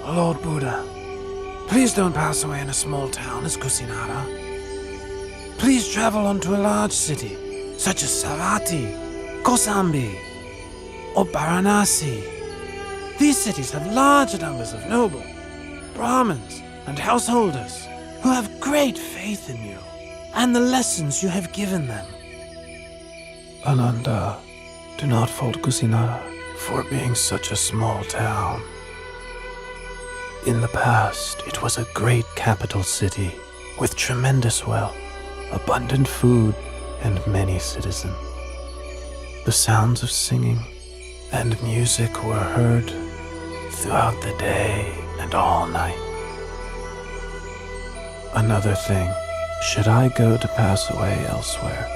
Lord Buddha, please don't pass away in a small town as Kusinara. Please travel on to a large city, such as Savatthi, Kosambi, or Varanasi. These cities have large numbers of noble, Brahmins, and householders who have great faith in you and the lessons you have given them. Ananda, do not fault Kusinara for being such a small town. In the past, it was a great capital city with tremendous wealth, abundant food, and many citizens. The sounds of singing and music were heard throughout the day and all night. Another thing, should I go to pass away elsewhere,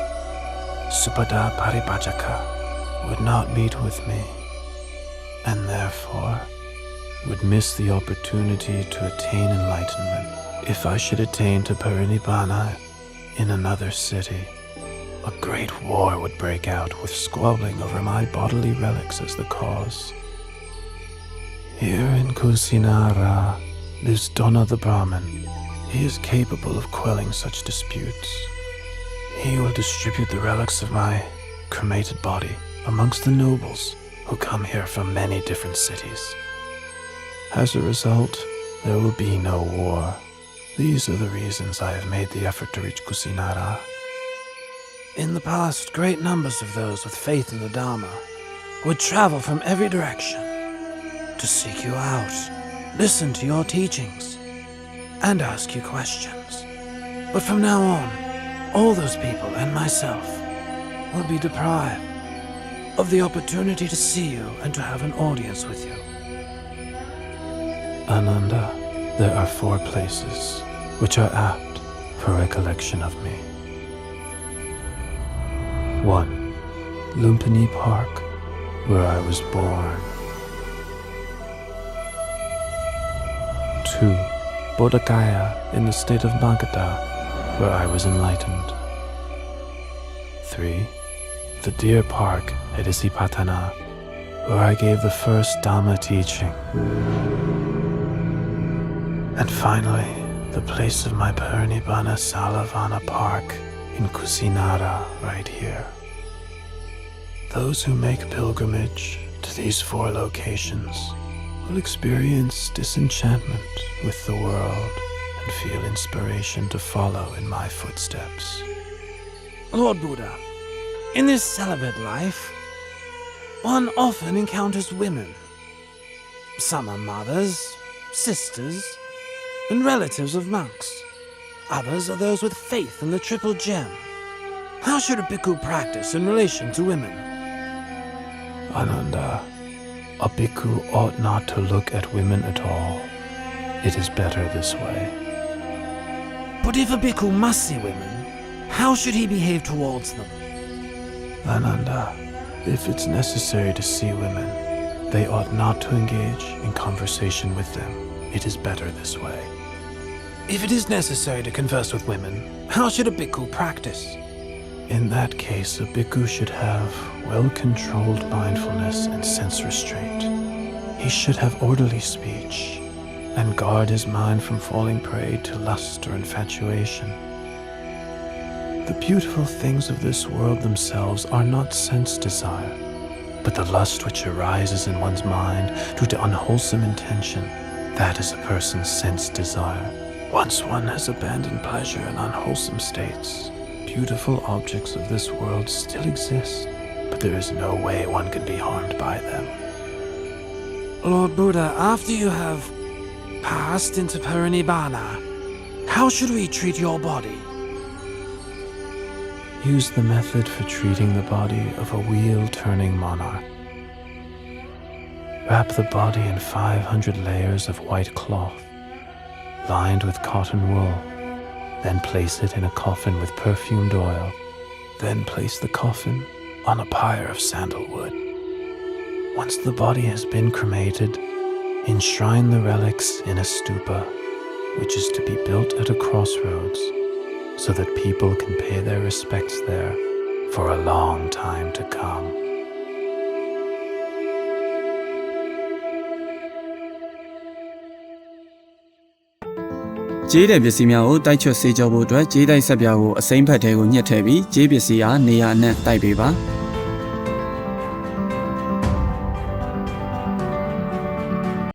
Supada Paripajaka would not meet with me, and therefore would miss the opportunity to attain enlightenment. If I should attain to Parinibbana in another city, a great war would break out with squabbling over my bodily relics as the cause. Here in Kusinara lives Dona the Brahmin. He is capable of quelling such disputes. He will distribute the relics of my cremated body amongst the nobles who come here from many different cities. As a result, there will be no war. These are the reasons I have made the effort to reach Kusinara. In the past, great numbers of those with faith in the Dharma would travel from every direction to seek you out, listen to your teachings, and ask you questions. But from now on, all those people and myself will be deprived of the opportunity to see you and to have an audience with you. Ananda, there are 4 places which are apt for recollection of me. 1. Lumpini Park, where I was born. 2. Bodhgaya in the state of Magadha, where I was enlightened. 3. The Deer Park at Isipatana, where I gave the first Dhamma teaching. And finally, the place of my Parinibbana Salavana Park in Kusinara, right here. Those who make pilgrimage to these 4 locations will experience disenchantment with the world and feel inspiration to follow in my footsteps. Lord Buddha, in this celibate life, one often encounters women. Some are mothers, sisters, and relatives of monks. Others are those with faith in the Triple Gem. How should a bhikkhu practice in relation to women? Ananda, a bhikkhu ought not to look at women at all. It is better this way. But if a bhikkhu must see women, how should he behave towards them? Ananda, if it's necessary to see women, they ought not to engage in conversation with them. It is better this way. If it is necessary to converse with women, how should a bhikkhu practice? In that case, a bhikkhu should have well-controlled mindfulness and sense restraint. He should have orderly speech and guard his mind from falling prey to lust or infatuation. The beautiful things of this world themselves are not sense desire, but the lust which arises in one's mind due to unwholesome intention, that is a person's sense desire. Once one has abandoned pleasure in unwholesome states, beautiful objects of this world still exist, but there is no way one can be harmed by them. Lord Buddha, after you have passed into Parinibbana, how should we treat your body? Use the method for treating the body of a wheel-turning monarch. Wrap the body in 500 layers of white cloth, lined with cotton wool. Then place it in a coffin with perfumed oil. Then place the coffin on a pyre of sandalwood. Once the body has been cremated, enshrine the relics in a stupa, which is to be built at a crossroads, so that people can pay their respects there for a long time to come. ကျေးတဲ့ပစ္စည်းများကိုတိုက်ချွတ်စေကြောဖို့အတွက်ကျေးတိုက်ဆက်ပြားကိုအစိမ့်ဖက်ထဲကိုညှစ်ထည့်ပြီးကျေးပစ္စည်းအားနေရာအနှံ့တိုက်ပေးပါ